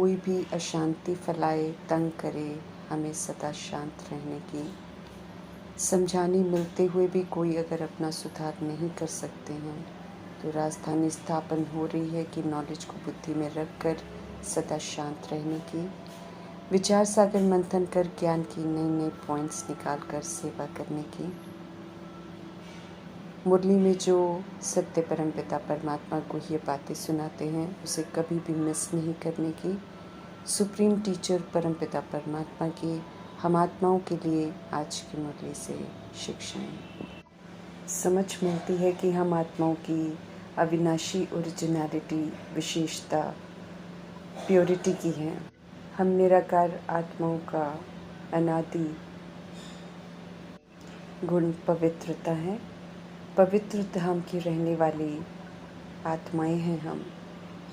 कोई भी अशांति फैलाए, तंग करे, हमें सदा शांत रहने की। समझाने मिलते हुए भी कोई अगर अपना सुधार नहीं कर सकते हैं, तो राजधानी स्थापन हो रही है कि नॉलेज को बुद्धि में रखकर सदा शांत रहने की। विचार सागर मंथन कर ज्ञान की नए नए पॉइंट्स निकाल कर सेवा करने की। मुरली में जो सत्य परमपिता परमात्मा को ये बातें सुनाते हैं, उसे कभी भी मिस नहीं करने की। सुप्रीम टीचर परमपिता परमात्मा की हम आत्माओं के लिए आज की मुरली से शिक्षाएं समझ मिलती है कि हम आत्माओं की अविनाशी ओरिजिनलिटी, विशेषता, प्योरिटी की है। हम निराकार आत्माओं का अनादि गुण पवित्रता है। पवित्र धाम की रहने वाली आत्माएं हैं हम।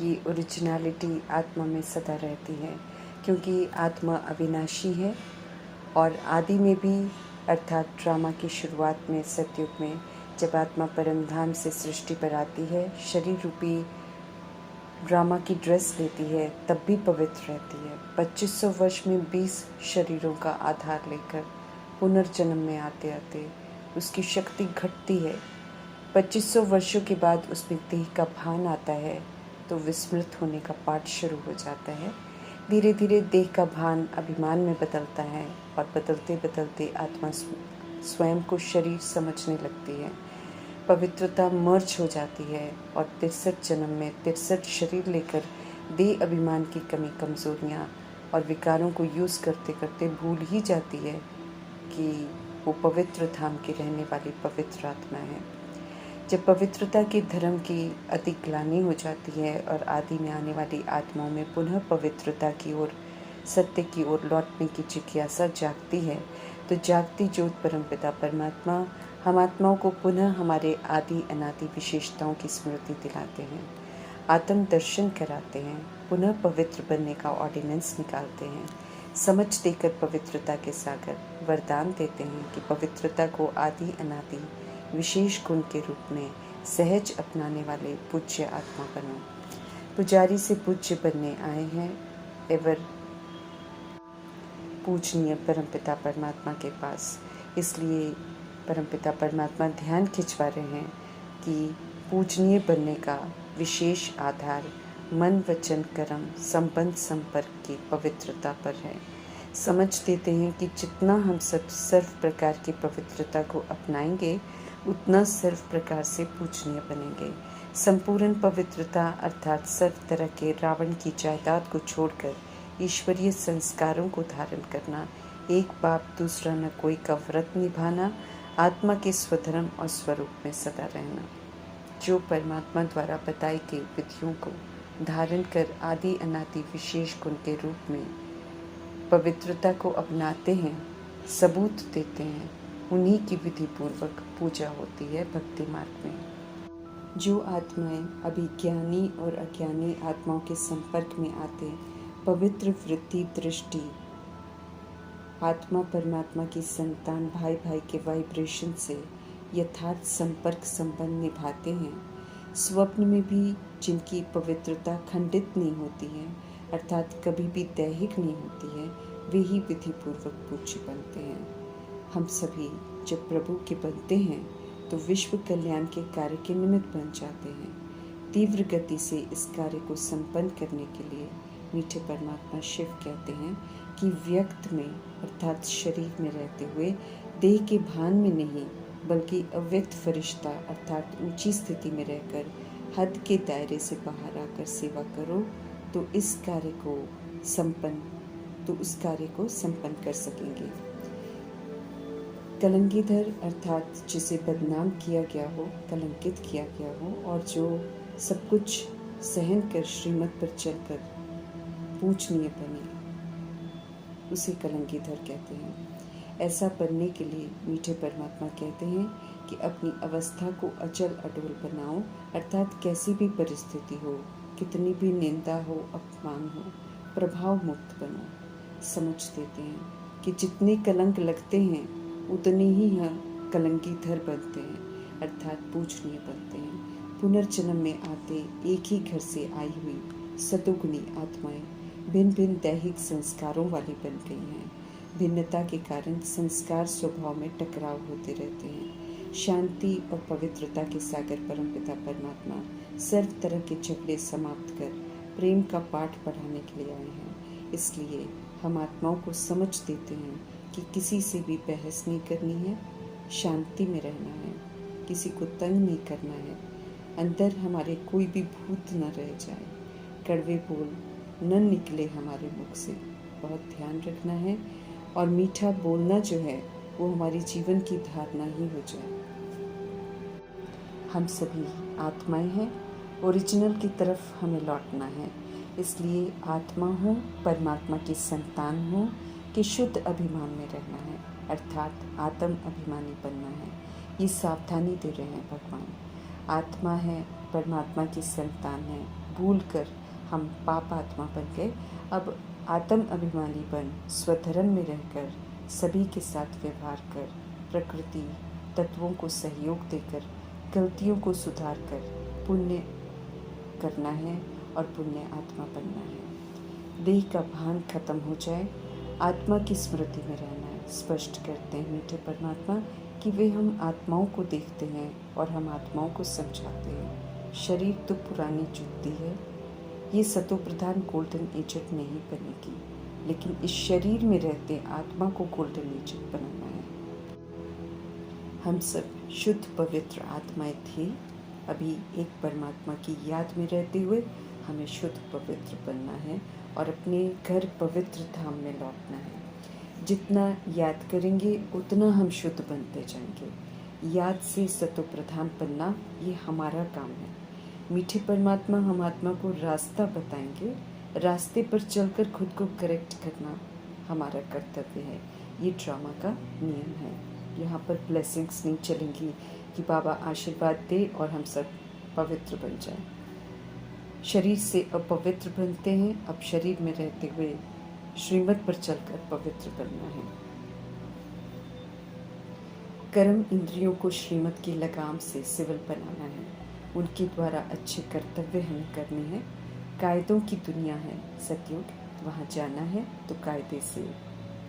ये ओरिजिनलिटी आत्मा में सदा रहती है, क्योंकि आत्मा अविनाशी है। और आदि में भी, अर्थात ड्रामा की शुरुआत में, सतयुग में, जब आत्मा परम धाम से सृष्टि पर आती है, शरीर रूपी ड्रामा की ड्रेस लेती है, तब भी पवित्र रहती है। 2500 वर्ष में 20 शरीरों का आधार लेकर पुनर्जन्म में आते आते उसकी शक्ति घटती है। 2500 वर्षों के बाद उसमें देह का भान आता है, तो विस्मृत होने का पाठ शुरू हो जाता है। धीरे धीरे देह का भान अभिमान में बदलता है, और बदलते बदलते आत्मा स्वयं को शरीर समझने लगती है। पवित्रता मर्ज हो जाती है, और 63 जन्म में 63 शरीर लेकर देह अभिमान की कमी, कमजोरियाँ और विकारों को यूज़ करते करते भूल ही जाती है कि वो पवित्र धाम की रहने वाली पवित्र आत्मा है। जब पवित्रता की धर्म की अति ग्लानि हो जाती है और आदि में आने वाली आत्माओं में पुनः पवित्रता की ओर, सत्य की ओर लौटने की जिज्ञासा जागती है, तो जागती ज्योत परमपिता परमात्मा हम आत्माओं को पुनः हमारे आदि अनादि विशेषताओं की स्मृति दिलाते हैं, आत्म दर्शन कराते हैं, पुनः पवित्र बनने का ऑर्डिनेंस निकालते हैं, समझ देकर पवित्रता के सागर वरदान देते हैं कि पवित्रता को आदि अनादि विशेष गुण के रूप में सहज अपनाने वाले पूज्य आत्मा बनो। पुजारी से पूज्य बनने आए हैं, एवर पूजनीय परमपिता परमात्मा के पास। इसलिए परमपिता परमात्मा ध्यान खिंचवा रहे हैं कि पूजनीय बनने का विशेष आधार मन, वचन, कर्म, संबंध, संपर्क की पवित्रता पर है। समझ देते हैं कि जितना हम सब सर्व प्रकार की पवित्रता को अपनाएंगे, उतना सर्व प्रकार से पूजनीय बनेंगे। संपूर्ण पवित्रता अर्थात सर्व तरह के रावण की जायदाद को छोड़कर ईश्वरीय संस्कारों को धारण करना, एक बाप दूसरा न कोई का व्रत निभाना, आत्मा के स्वधर्म और स्वरूप में सदा रहना। जो परमात्मा द्वारा बताई गई विधियों को धारण कर आदि अनादि विशेष गुण के रूप में पवित्रता को अपनाते हैं, सबूत देते हैं, उन्हीं की विधि पूर्वक पूजा होती है भक्ति मार्ग में। जो आत्माएं अभी ज्ञानी और अज्ञानी आत्माओं के संपर्क में आते, पवित्र वृत्ति दृष्टि आत्मा परमात्मा की संतान भाई भाई के वाइब्रेशन से यथार्थ संपर्क संबंध निभाते हैं, स्वप्न में भी जिनकी पवित्रता खंडित नहीं होती है, अर्थात कभी भी दैहिक नहीं होती है, वे ही विधि पूर्वक पूज्य बनते हैं। हम सभी जब प्रभु के बनते हैं तो विश्व कल्याण के कार्य के निमित्त बन जाते हैं। तीव्र गति से इस कार्य को संपन्न करने के लिए मीठे परमात्मा शिव कहते हैं कि व्यक्त में अर्थात शरीर में रहते हुए देह के भान में नहीं, बल्कि अव्यक्त फरिश्ता अर्थात ऊंची स्थिति में रहकर हद के दायरे से बाहर आकर सेवा करो, तो उस कार्य को संपन्न कर सकेंगे। कलंकीधर अर्थात जिसे बदनाम किया गया हो, कलंकित किया गया हो, और जो सब कुछ सहन कर श्रीमत पर चलकर पूजनीय बने, उसे कलंकीधर कहते हैं। ऐसा बनने के लिए मीठे परमात्मा कहते हैं कि अपनी अवस्था को अचल अडोल बनाओ, अर्थात कैसी भी परिस्थिति हो, कितनी भी निंदा हो, अपमान हो, प्रभाव मुक्त बनो। समझ देते हैं कि जितने कलंक लगते हैं, उतने ही हम कलंकीधर बनते हैं, अर्थात पूजनीय बनते हैं। पुनर्जन्म में आते एक ही घर से आई हुई सतुगुणी आत्माएं भिन्न भिन्न दैहिक संस्कारों वाली बन गई हैं। भिन्नता के कारण संस्कार स्वभाव में टकराव होते रहते हैं। शांति और पवित्रता के सागर परमपिता परमात्मा सर्व तरह के झगड़े समाप्त कर प्रेम का पाठ पढ़ाने के लिए आए हैं। इसलिए हम आत्माओं को समझ देते हैं कि किसी से भी बहस नहीं करनी है, शांति में रहना है, किसी को तंग नहीं करना है, अंदर हमारे कोई भी भूत न रह जाए, कड़वे बोल न निकले हमारे मुख से, बहुत ध्यान रखना है। और मीठा बोलना जो है वो हमारे जीवन की धारणा ही हो जाए। हम सभी आत्माएं हैं, ओरिजिनल की तरफ हमें लौटना है। इसलिए आत्मा हो, परमात्मा की संतान हो कि शुद्ध अभिमान में रहना है, अर्थात आत्म अभिमानी बनना है। ये सावधानी दे रहे हैं भगवान। आत्मा है, परमात्मा की संतान है, भूल कर हम पाप आत्मा बन गए। अब आत्म अभिमानी बन स्वधर्म में रहकर सभी के साथ व्यवहार कर, प्रकृति तत्वों को सहयोग देकर, गलतियों को सुधार कर पुण्य करना है और पुण्य आत्मा बनना है। देह का भान खत्म हो जाए, आत्मा की स्मृति में रहना है। स्पष्ट करते हैं मीठे परमात्मा कि वे हम आत्माओं को देखते हैं और हम आत्माओं को समझाते हैं। शरीर तो पुरानी जुत्ती है, ये सतो प्रधान गोल्डन एजेंट नहीं बनेगी, लेकिन इस शरीर में रहते आत्मा को गोल्डन एजेंट बनाना है। हम सब शुद्ध पवित्र आत्माएं थे। अभी एक परमात्मा की याद में रहते हुए हमें शुद्ध पवित्र बनना है और अपने घर पवित्र धाम में लौटना है। जितना याद करेंगे उतना हम शुद्ध बनते जाएंगे। याद से सतो प्रधान बनना ये हमारा काम है। मीठे परमात्मा हम आत्मा को रास्ता बताएंगे, रास्ते पर चलकर खुद को करेक्ट करना हमारा कर्तव्य है। ये ड्रामा का नियम है। यहाँ पर ब्लेसिंग्स नहीं चलेंगी कि बाबा आशीर्वाद दे और हम सब पवित्र बन जाएं। शरीर से अपवित्र बनते हैं, अब शरीर में रहते हुए श्रीमत पर चलकर पवित्र बनना है। कर्म इंद्रियों को श्रीमत की लगाम से सिविल बनाना है। उनके द्वारा अच्छे कर्तव्य हमें करने हैं। कायदों की दुनिया है सतयुग, वहाँ जाना है तो कायदे से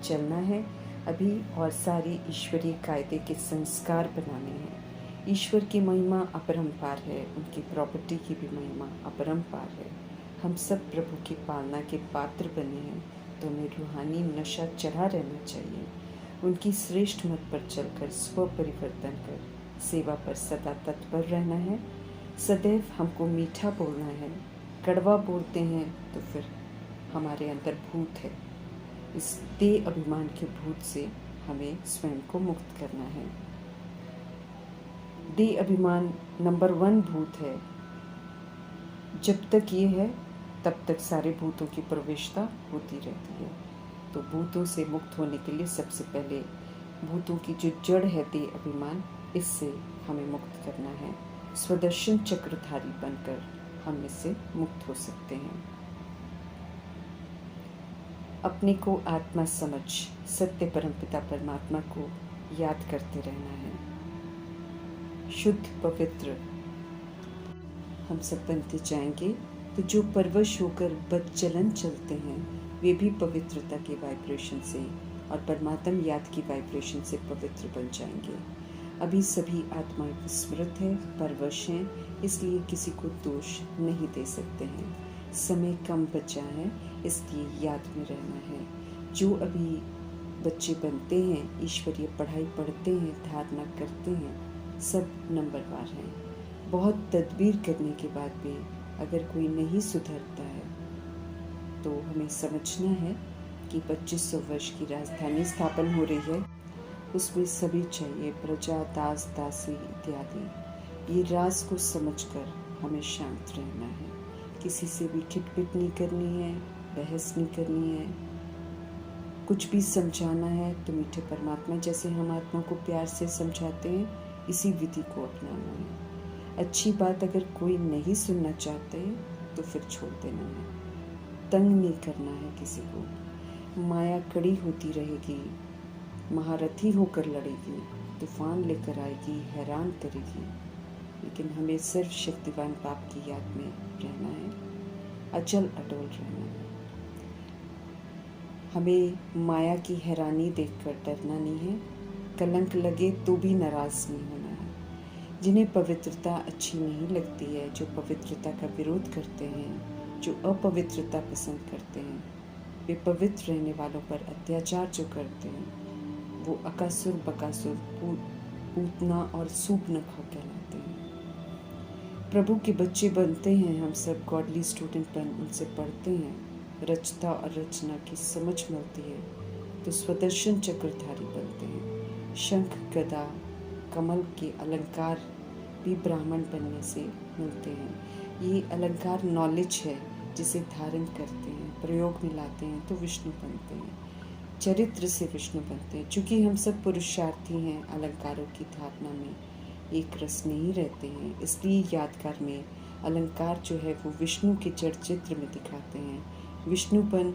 चलना है अभी, और सारे ईश्वरीय कायदे के संस्कार बनाने हैं। ईश्वर की महिमा अपरंपार है, उनकी प्रॉपर्टी की भी महिमा अपरंपार है। हम सब प्रभु की पालना के पात्र बने हैं, तो हमें रूहानी नशा चढ़ा रहना चाहिए। उनकी श्रेष्ठ मत पर चलकर स्व परिवर्तन कर सेवा पर सदा तत्पर रहना है। सदैव हमको मीठा बोलना है। कड़वा बोलते हैं तो फिर हमारे अंदर भूत है। इस देह अभिमान के भूत से हमें स्वयं को मुक्त करना है। देह अभिमान नंबर 1 भूत है। जब तक ये है तब तक सारे भूतों की प्रवेशता होती रहती है। तो भूतों से मुक्त होने के लिए सबसे पहले भूतों की जो जड़ है देह अभिमान, इससे हमें मुक्त करना है। स्वदर्शन चक्रधारी बनकर हम इससे मुक्त हो सकते हैं। अपने को आत्मा समझ सत्य परमपिता परमात्मा को याद करते रहना है। शुद्ध पवित्र हम सब बनते जाएंगे, तो जो परवश होकर बदचलन चलते हैं वे भी पवित्रता के वाइब्रेशन से और परमात्मा याद की वाइब्रेशन से पवित्र बन जाएंगे। अभी सभी आत्माएं विस्मृत हैं, परवश हैं, इसलिए किसी को दोष नहीं दे सकते हैं। समय कम बचा है, इसलिए याद में रहना है। जो अभी बच्चे बनते हैं, ईश्वरीय पढ़ाई पढ़ते हैं, धारणा करते हैं, सब नंबरवार हैं। बहुत तदबीर करने के बाद भी अगर कोई नहीं सुधरता है तो हमें समझना है कि 2500 वर्ष की राजधानी स्थापन हो रही है, उसमें सभी चाहिए, प्रजा, दास, दासी इत्यादि। ये राज को समझकर हमें शांत रहना है। किसी से भी खिटपिट नहीं करनी है, बहस नहीं करनी है। कुछ भी समझाना है तो मीठे परमात्मा जैसे हम आत्मा को प्यार से समझाते हैं, इसी विधि को अपनाना है। अच्छी बात अगर कोई नहीं सुनना चाहते तो फिर छोड़ देना है। तंग नहीं करना है किसी को। माया कड़ी होती रहेगी, महारथी होकर लड़ेगी, तूफान लेकर आएगी, हैरान करेगी, लेकिन हमें सिर्फ शक्तिवान बाप की याद में रहना है, अचल अटोल रहना है। हमें माया की हैरानी देखकर डरना नहीं है, कलंक लगे तो भी नाराज नहीं होना है। जिन्हें पवित्रता अच्छी नहीं लगती है, जो पवित्रता का विरोध करते हैं, जो अपवित्रता पसंद करते हैं, वे पवित्र रहने वालों पर अत्याचार जो करते हैं, वो अकासुर बकासुर पूतना और सूपनखा कहलाते हैं। प्रभु के बच्चे बनते हैं हम सब, गॉडली स्टूडेंट बन उनसे पढ़ते हैं, रचता और रचना की समझ मिलती है तो स्वदर्शन चक्रधारी बनते हैं। शंख गदा कमल के अलंकार भी ब्राह्मण बनने से मिलते हैं। ये अलंकार नॉलेज है जिसे धारण करते हैं, प्रयोग में लाते हैं तो विष्णु बनते हैं, चरित्र से विष्णु बनते हैं। चूँकि हम सब पुरुषार्थी हैं, अलंकारों की धारणा में एक रस नहीं रहते हैं, इसलिए यादगार में अलंकार जो है वो विष्णु के जड़ चित्र में दिखाते हैं। विष्णुपन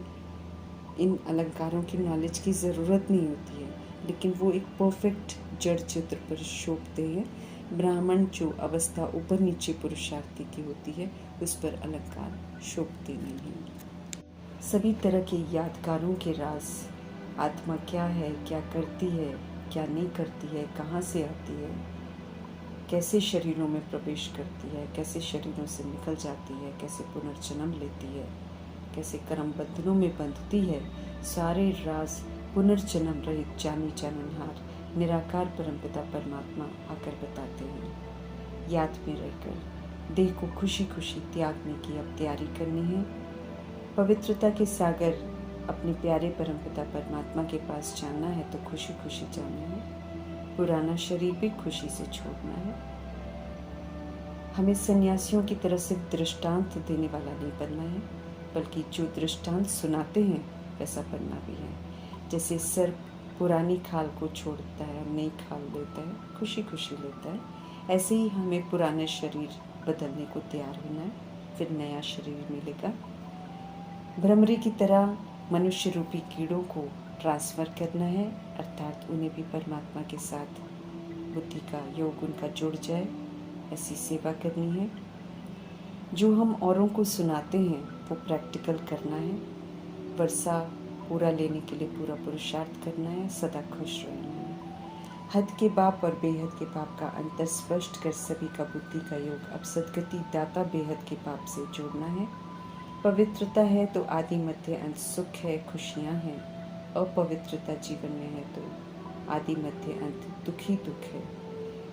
इन अलंकारों की नॉलेज की ज़रूरत नहीं होती है, लेकिन वो एक परफेक्ट जड़ चित्र पर शोभते हैं। ब्राह्मण जो अवस्था ऊपर नीचे पुरुषार्थी की होती है, उस पर अलंकार शोभते नहीं हैं। सभी तरह के यादगारों के राज, आत्मा क्या है, क्या करती है, क्या नहीं करती है, कहाँ से आती है, कैसे शरीरों में प्रवेश करती है, कैसे शरीरों से निकल जाती है, कैसे पुनर्जन्म लेती है, कैसे कर्म बंधनों में बंधती है, सारे राज पुनर्जन्म रहित जानी जाननहार निराकार परमपिता परमात्मा आकर बताते हैं। याद में रहकर देह को खुशी खुशी त्यागने की अब तैयारी करनी है। पवित्रता के सागर अपने प्यारे परमपिता परमात्मा के पास जाना है तो खुशी खुशी जाना है। पुराना शरीर भी खुशी से छोड़ना है। हमें सन्यासियों की तरह सिर्फ दृष्टांत देने वाला नहीं बनना है, बल्कि जो दृष्टांत सुनाते हैं वैसा बनना भी है। जैसे सर्प पुरानी खाल को छोड़ता है, नई खाल लेता है, खुशी खुशी लेता है, ऐसे ही हमें पुराने शरीर बदलने को तैयार होना है, फिर नया शरीर मिलेगा। भ्रमरी की तरह मनुष्य रूपी कीड़ों को ट्रांसफ़र करना है, अर्थात उन्हें भी परमात्मा के साथ बुद्धि का योग उनका जुड़ जाए, ऐसी सेवा करनी है। जो हम औरों को सुनाते हैं वो प्रैक्टिकल करना है। वर्षा पूरा लेने के लिए पूरा पुरुषार्थ करना है, सदा खुश रहना है। हद के बाप और बेहद के बाप का अंतर स्पष्ट कर सभी का बुद्धि का योग अब सदगति दाता बेहद के बाप से जोड़ना है। पवित्रता है तो आदि मध्य अंत सुख है, खुशियाँ हैं। अपवित्रता जीवन में है तो आदि मध्य अंत दुख ही दुख है।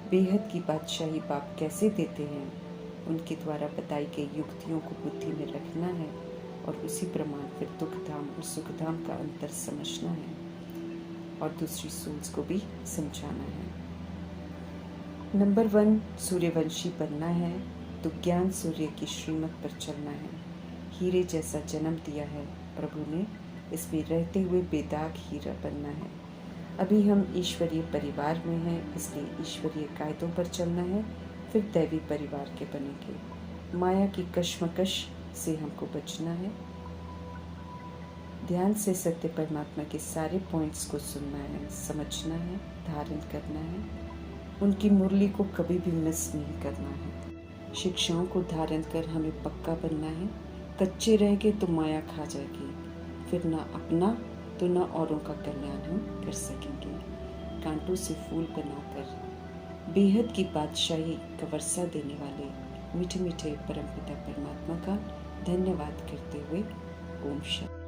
बेहद की बादशाही बाप कैसे देते हैं, उनके द्वारा बताई गई युक्तियों को बुद्धि में रखना है और उसी प्रमाण फिर दुखधाम और सुखधाम का अंतर समझना है और दूसरी सोल्स को भी समझाना है। नंबर 1, सूर्यवंशी बनना है तो ज्ञान सूर्य की श्रीमत पर चलना है। हीरे जैसा जन्म दिया है प्रभु ने, इसमें रहते हुए बेदाग हीरा बनना है। अभी हम ईश्वरीय परिवार में हैं, इसलिए ईश्वरीय कायदों पर चलना है, फिर दैवी परिवार के बनेंगे। माया की कश्मकश से हमको बचना है। ध्यान से सत्य परमात्मा के सारे पॉइंट्स को सुनना है, समझना है, धारण करना है। उनकी मुरली को कभी भी मिस नहीं करना है। शिक्षाओं को धारण कर हमें पक्का बनना है। कच्चे रह गए तो माया खा जाएगी, फिर ना अपना तो ना औरों का कल्याण हम कर सकेंगे। कांटों से फूल बनाकर बेहद की बादशाही का वर्षा देने वाले मीठे मीठे परमपिता परमात्मा का धन्यवाद करते हुए ओम शांति।